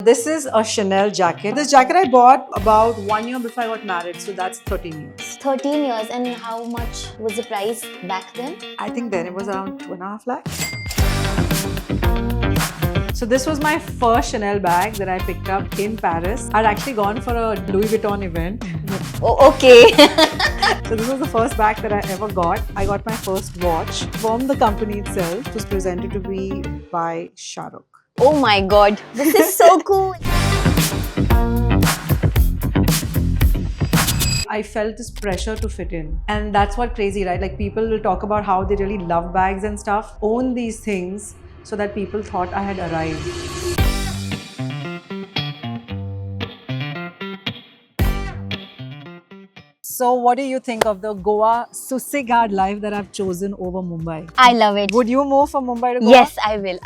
This is a Chanel jacket. This jacket I bought about 1 year before I got married, so that's 13 years. 13 years. And how much was the price back then? I think then it was around 2.5 lakhs. So this was my first Chanel bag that I picked up in Paris. I'd actually gone for a Louis Vuitton event. Oh, okay. So this was the first bag that I ever got. I got my first watch from the company itself. It was presented to me by Shah Rukh. Oh my god, this is so cool. I felt this pressure to fit in. And that's what crazy, right? Like people will talk about how they really love bags and stuff. Own these things so that people thought I had arrived. So what do you think of the Goa Susegad life that I've chosen over Mumbai? I love it. Would you move from Mumbai to Goa? Yes, I will.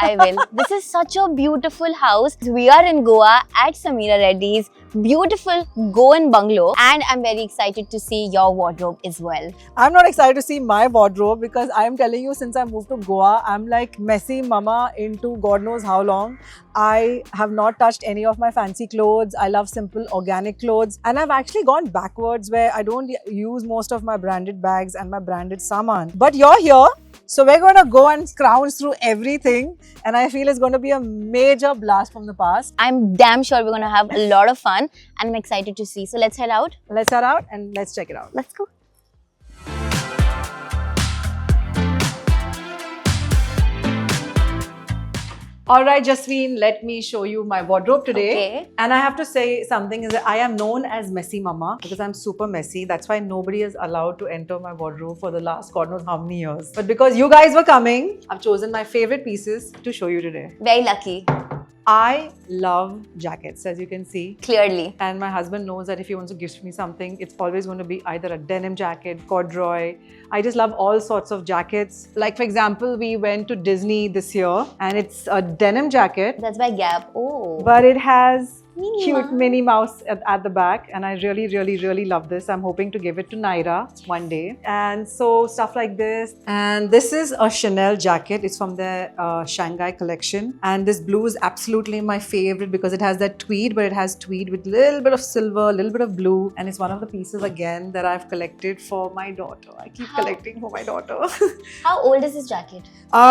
This is such a beautiful house. We are in Goa at Sameera Reddy's beautiful Goan bungalow, and I'm very excited to see your wardrobe as well. I'm not excited to see my wardrobe because I'm telling you, since I moved to Goa, I'm like messy mama into God knows how long. I have not touched any of my fancy clothes. I love simple organic clothes, and I've actually gone backwards where I don't use most of my branded bags and my branded saman. But you're here, so we're going to go and scrounge through everything, and I feel it's going to be a major blast from the past. I'm damn sure we're going to have a lot of fun, and I'm excited to see. So let's head out. Let's head out and let's check it out. Let's go. All right, Jasween, let me show you my wardrobe today. Okay. And I have to say something is that I am known as Messy Mama because I'm super messy. That's why nobody is allowed to enter my wardrobe for the last God knows how many years. But because you guys were coming, I've chosen my favorite pieces to show you today. Very lucky. I love jackets, as you can see. Clearly. And my husband knows that if he wants to gift me something, it's always going to be either a denim jacket, corduroy. I just love all sorts of jackets. Like for example, we went to Disney this year and it's a denim jacket. That's by Gap. Oh. But it has Minnie cute Mouse. Minnie Mouse at the back, and I really love this. I'm hoping to give it to Naira one day. And so stuff like this. And this is a Chanel jacket. It's from their Shanghai collection. And this blue is absolutely my favorite because it has that tweed, but it has tweed with a little bit of silver, a little bit of blue. And it's one of the pieces again that I've collected for my daughter. I keep collecting for my daughter. How old is this jacket?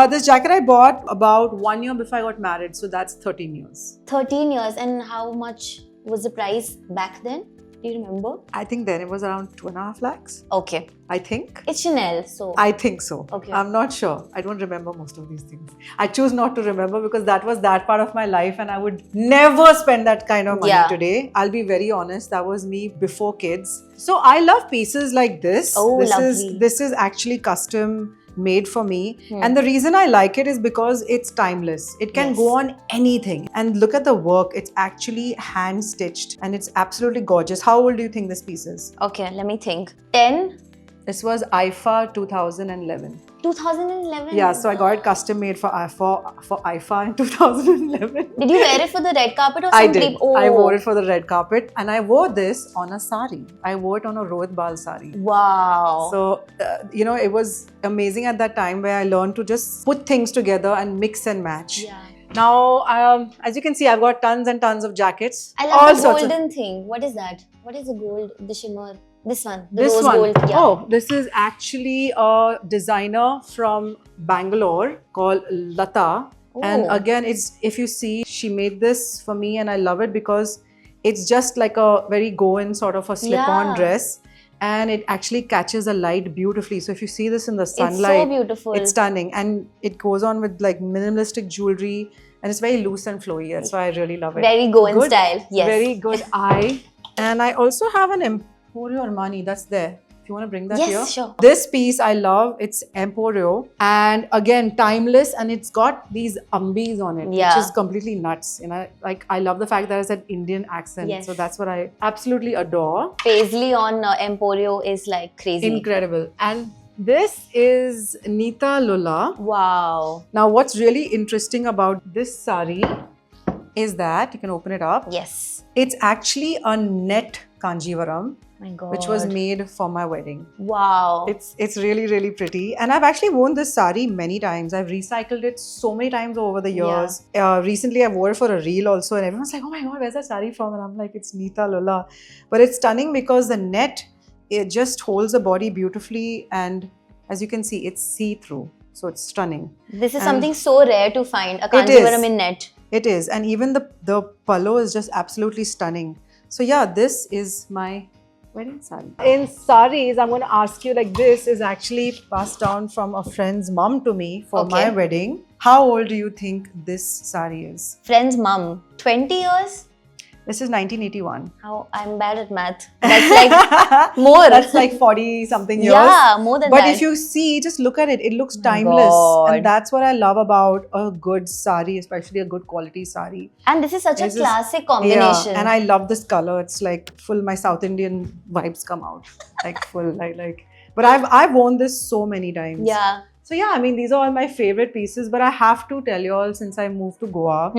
This jacket I bought about 1 year before I got married. So that's 13 years. 13 years. And how much was the price back then? Do you remember? I think then it was around 2.5 lakhs. Okay. I think. It's Chanel, so. I think so. Okay. I'm not sure. I don't remember most of these things. I choose not to remember because that was that part of my life and I would never spend that kind of money today. I'll be very honest. That was me before kids. So I love pieces like this. Oh, This lovely. is actually custom made for me. And the reason I like it is because it's timeless. It can go on anything. And look at the work. It's actually hand stitched and it's absolutely gorgeous. How old do you think this piece is? Okay, let me think. 10? This was IFA 2011. 2011? Yeah, so I got it custom made for IFA in 2011. Did you wear it for the red carpet or I some did. Oh. I wore it for the red carpet and I wore this on a sari. I wore it on a Rohit Bal sari. Wow. So, it was amazing at that time where I learned to just put things together and mix and match. Yeah. Now, as you can see, I've got tons and tons of jackets. I all love the sorts of- golden thing. What is that? What is the gold, the shimmer? This one. The This rose one. gold. Yeah. Oh, this is actually a designer from Bangalore called Lata. And Oh. again, if you see, she made this for me and I love it because it's just like a very Goan sort of a slip-on Yeah. dress. And it actually catches the light beautifully. So if you see this in the It's sunlight, so beautiful. it's stunning. And it goes on with like minimalistic jewelry and it's very loose and flowy. That's why I really love it. Very Goan Good. style. Yes. Very good eye. And I also have an Emporio Armani that's there. If you want to bring that Yes, here. sure. This piece I love. It's Emporio. And again, timeless. And it's got these umbis on it, Yeah. which is completely nuts. I love the fact that it's an Indian accent. Yes. So that's what I absolutely adore. Paisley on Emporio is like crazy. Incredible. And this is Nita Lula. Wow. Now, what's really interesting about this sari is that, you can open it up. Yes. It's actually a net Kanjivaram. My God. which was made for my wedding. Wow. It's really pretty, and I've actually worn this sari many times. I've recycled it so many times over the years. Recently I wore it for a reel also, and everyone's like, oh my god, where's that sari from? And I'm like, it's Neeta Lola. But it's stunning because the net, it just holds the body beautifully, and as you can see, it's see-through, so it's stunning. This is And something so rare to find, a It is. Kanjivaram in net. It is, and even the pallu is just absolutely stunning. So yeah, this is my wedding sari. In saris, I'm going to ask you, like, this is actually passed down from a friend's mom to me for my Okay. wedding. How old do you think this sari is? Friend's mum, 20 years? This is 1981. How I'm bad at math. That's like more. That's like 40 something years. Yeah, more than But that. if you see, just look at it, it looks My timeless. God. And that's what I love about a good sari, especially a good quality sari. And this is such a This is- classic combination. Yeah, and I love this color. It's like full, my South Indian vibes come out. Like full, like. But I've worn this so many times. Yeah. So yeah, I mean, these are all my favorite pieces. But I have to tell you all, since I moved to Goa,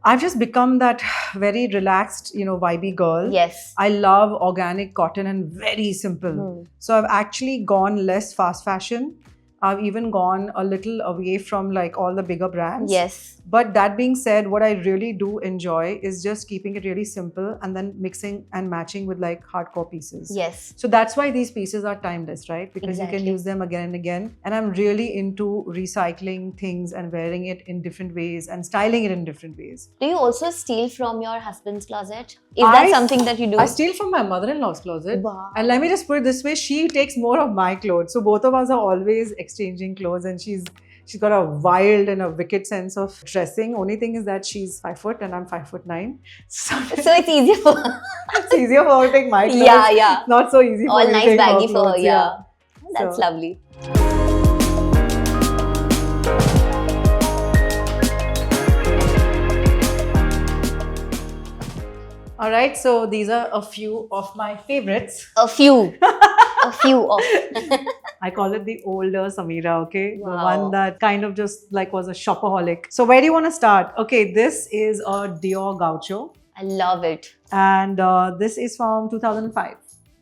I've just become that very relaxed, vibey girl. Yes. I love organic cotton and very simple. So I've actually gone less fast fashion. I've even gone a little away from like all the bigger brands. Yes. But that being said, what I really do enjoy is just keeping it really simple and then mixing and matching with like hardcore pieces. Yes. So that's why these pieces are timeless, right? Because you Exactly. can use them again and again. And I'm really into recycling things and wearing it in different ways and styling it in different ways. Do you also steal from your husband's closet? Is that something that you do? I steal from my mother-in-law's closet. Wow. And let me just put it this way, she takes more of my clothes. So both of us are always exchanging clothes, and she's got a wild and a wicked sense of dressing. Only thing is that she's 5 foot and I'm 5'9". So So it's easier for her. it's easier for her to take my clothes. Yeah. Not so easy for All me to nice take baggy her for her, clothes, yeah. That's So- lovely. All right, so these are a few of my favorites. A few. A few of. I call it the older Sameera, okay? The Wow. one that kind of just like was a shopaholic. So where do you want to start? Okay, this is a Dior Gaucho, I love it. and this is from 2005.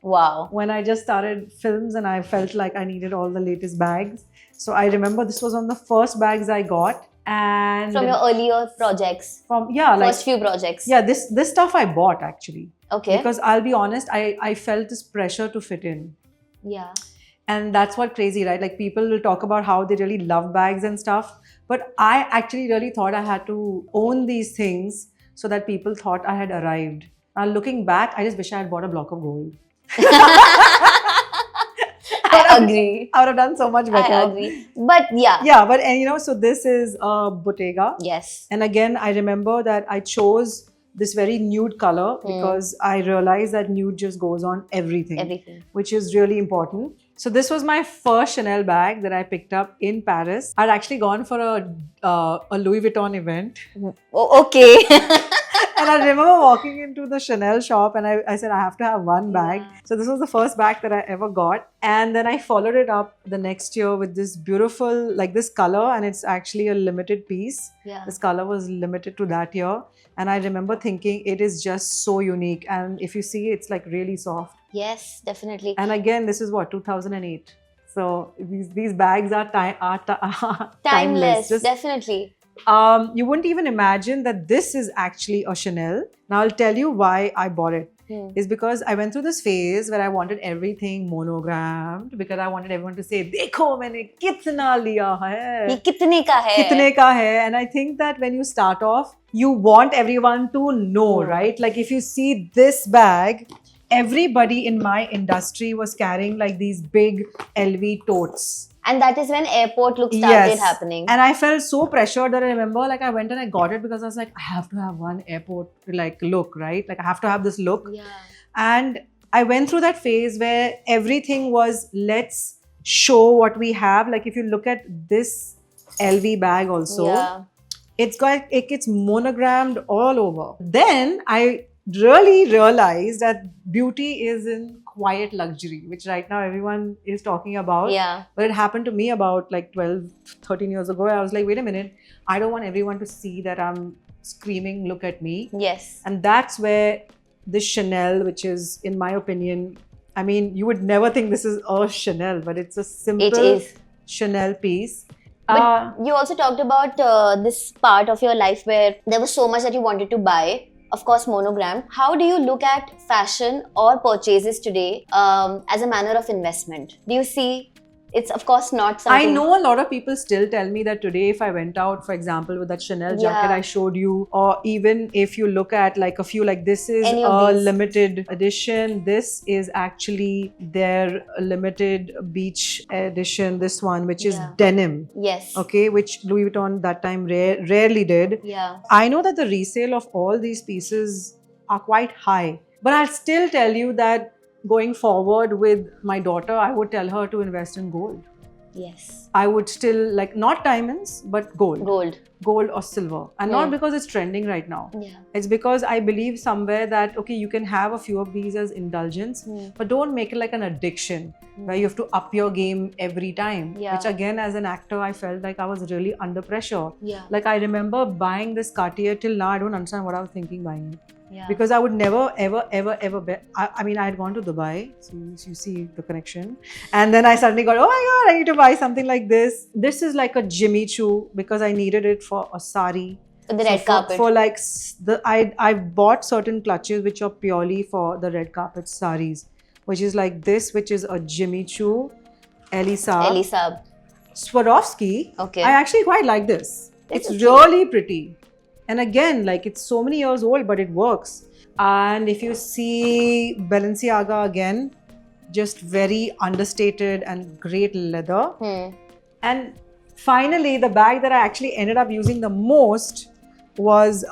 Wow. When I just started films and I felt like I needed all the latest bags. So I remember this was one of the first bags I got. And From your earlier projects. like First few projects. this stuff I bought actually. Okay. Because I'll be honest, I felt this pressure to fit in. Yeah. And that's what crazy, right? Like people will talk about how they really love bags and stuff. But I actually really thought I had to own these things so that people thought I had arrived. Now looking back, I just wish I had bought a block of gold. I agree. I would have done so much better. I agree. But yeah. Yeah, but and so this is a Bottega. Yes. And again, I remember that I chose this very nude color because I realized that nude just goes on everything, Everything. which is really important. So this was my first Chanel bag that I picked up in Paris. I'd actually gone for a Louis Vuitton event. Oh, okay. And I remember walking into the Chanel shop and I said, I have to have one bag. Yeah. So this was the first bag that I ever got. And then I followed it up the next year with this beautiful, like this color, and it's actually a limited piece. Yeah. This color was limited to that year. And I remember thinking it is just so unique. And if you see, it's like really soft. Yes, definitely. And again, this is what, 2008. So these bags are Timeless. Just, Definitely. you wouldn't even imagine that this is actually a Chanel. Now I'll tell you why I bought it. Is because I went through this phase where I wanted everything monogrammed because I wanted everyone to say, "Dekho, maine kitna liya hai." ये कितने का है? Kitne ka hai? And I think that when you start off, you want everyone to know, right? Like if you see this bag, everybody in my industry was carrying like these big LV totes. And that is when airport look started happening. And I felt so pressured that I remember like I went and I got it because I was like, I have to have one airport like look, right? Like I have to have this look. Yeah. And I went through that phase where everything was, let's show what we have. Like if you look at this LV bag also, Yeah. it's monogrammed all over. Then I really realized that beauty is in quiet luxury, which right now everyone is talking about. Yeah. But it happened to me about like 12, 13 years ago. I was like, wait a minute, I don't want everyone to see that I'm screaming, look at me. Yes. And that's where this Chanel, which is, in my opinion, I mean, you would never think this is a Chanel, but it's a simple It is. Chanel piece. But you also talked about this part of your life where there was so much that you wanted to buy. Of course, monogram. How do you look at fashion or purchases today as a manner of investment? Do you see it's of course not something... I know a lot of people still tell me that today, if I went out, for example, with that Chanel jacket Yeah. I showed you, or even if you look at like a few, like this is Any of a these. limited edition. This is actually their limited beach edition. This one, which is Yeah. denim. Yes. Okay, which Louis Vuitton that time rarely did. Yeah. I know that the resale of all these pieces are quite high, but I'll still tell you that going forward with my daughter, I would tell her to invest in gold. Yes. I would still like not diamonds, but gold. Gold. Or silver. And not Hmm. because it's trending right now. Yeah. It's because I believe somewhere that, okay, you can have a few of these as indulgence, but don't make it like an addiction where you have to up your game every time. Yeah. Which again, as an actor, I felt like I was really under pressure. Yeah. Like I remember buying this Cartier till now, I don't understand what I was thinking buying it. Yeah. Because I would never, ever bet. I mean, I had gone to Dubai, so you see the connection. And then I suddenly got, oh my God, I need to buy something like this. This is like a Jimmy Choo because I needed it for a sari. For the So red carpet. For like, I bought certain clutches which are purely for the red carpet saris, which is like this, which is a Jimmy Choo, Elisa, Elisa. Swarovski. Okay. I actually quite like this. It's It's okay. really pretty. And again, like it's so many years old, but it works. And if you see Balenciaga again, just very understated and great leather. And finally, the bag that I actually ended up using the most was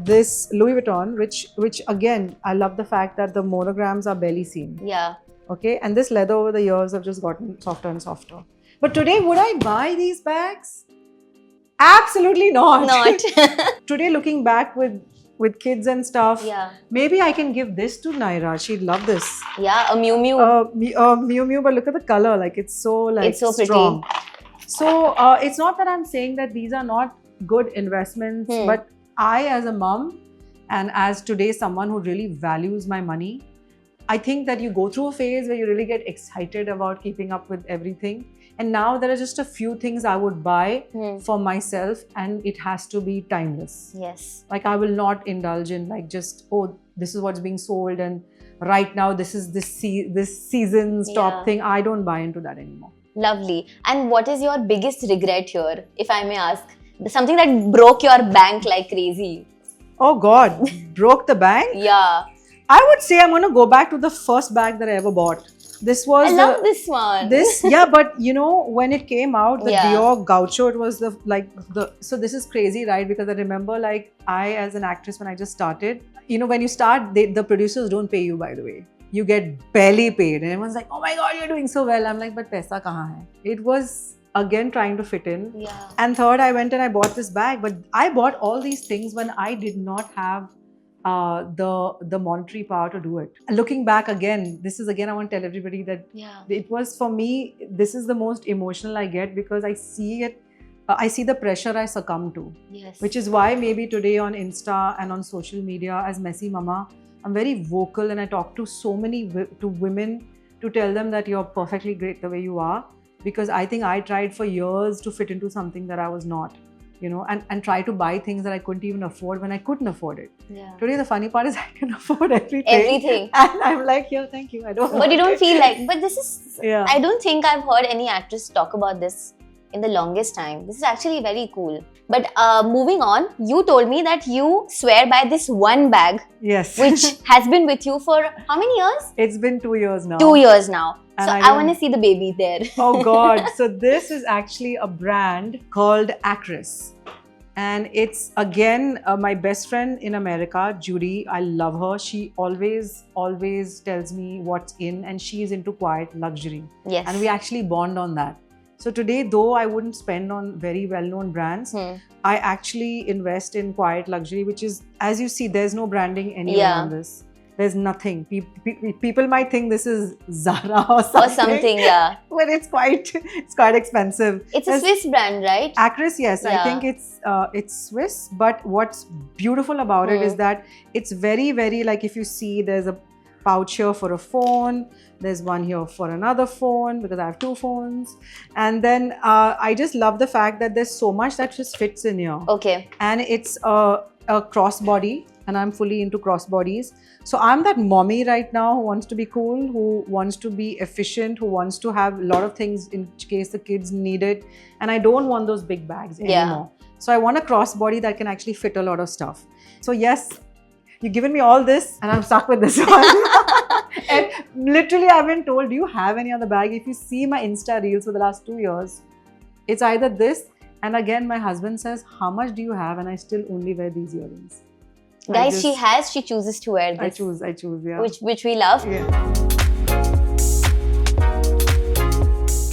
this Louis Vuitton, which again, I love the fact that the monograms are barely seen. Yeah. Okay, and this leather over the years have just gotten softer and softer. But today, would I buy these bags? Absolutely not. Not. Today, looking back with kids and stuff, Yeah. maybe I can give this to Naira. She'd love this. Yeah. A Miu Miu. Miu Miu, but look at the color. Like it's so like It's so pretty. strong. So it's not that I'm saying that these are not good investments, but I, as a mom, and as today someone who really values my money, I think that you go through a phase where you really get excited about keeping up with everything. And now there are just a few things I would buy for myself, and it has to be timeless. Yes. Like I will not indulge in like just, oh, this is what's being sold and right now this is this season's top Yeah. thing. I don't buy into that anymore. Lovely. And what is your biggest regret here, if I may ask? Something that broke your bank like crazy. Oh God, broke the bank? Yeah. I would say I'm going to go back to the first bag that I ever bought. This was I love this one. yeah, but you know, when it came out, the Yeah. Dior Gaucho, it was so this is crazy, right? Because I remember like I, as an actress, when I just started, you know, when you start, the producers don't pay you, by the way. You get barely paid. And everyone's like, oh my God, you're doing so well. I'm like, but paisa kahan hai? It was again trying to fit in. Yeah. And third, I went and I bought this bag, but I bought all these things when I did not have the monetary power to do it. And looking back again, I want to tell everybody that Yeah. it was, for me, this is the most emotional I get because I see it, I see the pressure I succumb to, Yes. which is why maybe today on Insta and on social media as Messy Mama, I'm very vocal and I talk to so many to women to tell them that you're perfectly great the way you are, because I think I tried for years to fit into something that I was not, you know, and try to buy things that I couldn't even afford when I couldn't afford it. Yeah. Today, the funny part is I can afford everything. Everything. And I'm like, here, thank you. I don't But you don't feel like, but this is, Yeah. I don't think I've heard any actress talk about this in the longest time. This is actually very cool. But moving on, you told me that you swear by this one bag, Yes. which has been with you for how many years? It's been 2 years now. 2 years now. And So I I don't- want to see the baby there. Oh God. So this is actually a brand called Acris. And it's again my best friend in America, Judy. I love her. She always tells me what's in, and she is into quiet luxury. Yes. And we actually bond on that. So today, though I wouldn't spend on very well-known brands, I actually invest in quiet luxury, which is, as you see, there's no branding anywhere Yeah. on this. There's nothing. People might think this is Zara or something. Or something, yeah. But it's quite expensive. It's a Swiss brand, right? Acris, yes, I Yeah. think it's Swiss. But what's beautiful about it is that it's very, very, like if you see, there's pouch here for a phone. There's one here for another phone because I have 2 phones. And then I just love the fact that there's so much that just fits in here. Okay. And it's a crossbody, and I'm fully into crossbodies. So I'm that mommy right now who wants to be cool, who wants to be efficient, who wants to have a lot of things in case the kids need it. And I don't want those big bags anymore. So I want a crossbody that can actually fit a lot of stuff. So yes, you've given me all this and I'm stuck with this one. And literally I've been told, do you have any other bag? If you see my Insta reels for the last 2 years, it's either this, and again my husband says, how much do you have? And I still only wear these earrings. Guys, she chooses to wear this. I choose, yeah. Which we love. Yeah.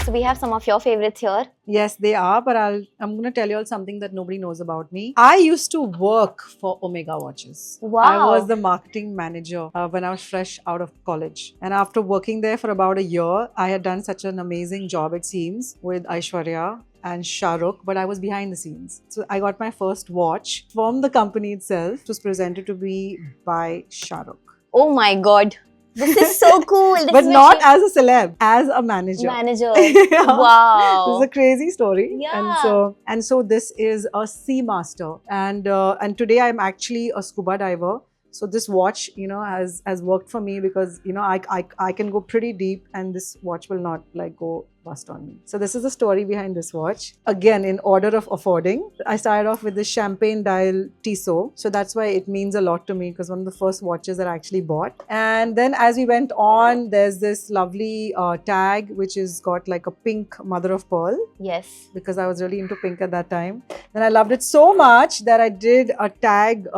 So we have some of your favorites here. Yes, they are, but I'm going to tell you all something that nobody knows about me. I used to work for Omega Watches. Wow. I was the marketing manager when I was fresh out of college. And after working there for about a year, I had done such an amazing job, it seems, with Aishwarya and Shah Rukh, but I was behind the scenes. So I got my first watch from the company itself. It was presented to me by Shah Rukh. Oh my God. This is so cool. But not as a celeb, as a manager. Yeah. Wow. This is a crazy story. Yeah. And so this is a Seamaster, and today I'm actually a scuba diver. So this watch, you know, has worked for me because, you know, I can go pretty deep, and this watch will not like go bust on me. So this is the story behind this watch. Again, in order of affording, I started off with this champagne dial Tissot. So that's why it means a lot to me, because one of the first watches that I actually bought. And then as we went on, there's this lovely tag which is got like a pink mother of pearl. Yes. Because I was really into pink at that time. And I loved it so much that I did a tag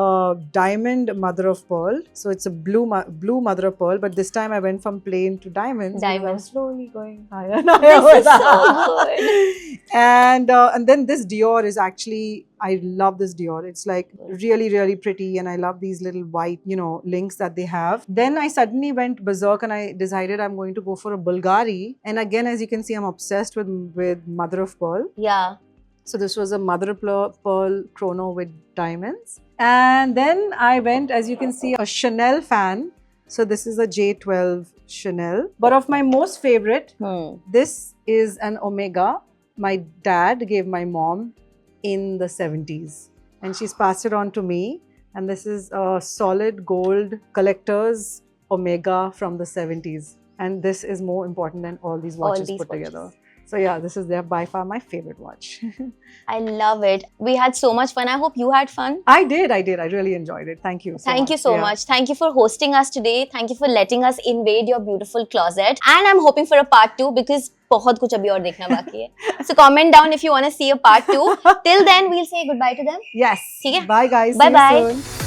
diamond mother of pearl. So it's a blue mother of pearl, but this time I went from plain to diamonds. I was slowly going higher and higher. This is so good. And then this Dior is actually, I love this Dior. It's like really, really pretty, and I love these little white, you know, links that they have. Then I suddenly went berserk and I decided I'm going to go for a Bulgari. And again, as you can see, I'm obsessed with mother of pearl. Yeah. So this was a mother of pearl chrono with diamonds. And then I went, as you can see, a Chanel fan. So this is a J12 Chanel. But of my most favorite, this is an Omega. My dad gave my mom in the 70s. And she's passed it on to me. And this is a solid gold collector's Omega from the 70s. And this is more important than all these watches put together. So yeah, this is by far my favorite watch. I love it. We had so much fun. I hope you had fun. I did. I really enjoyed it. Thank you so much. Thank you so much. Thank you for hosting us today. Thank you for letting us invade your beautiful closet. And I'm hoping for a part 2 because बहुत कुछ अभी और देखना बाकी है. So comment down if you want to see a part 2. Till then, we'll say goodbye to them. Yes. ठीक है? Bye guys. Bye See you bye. soon.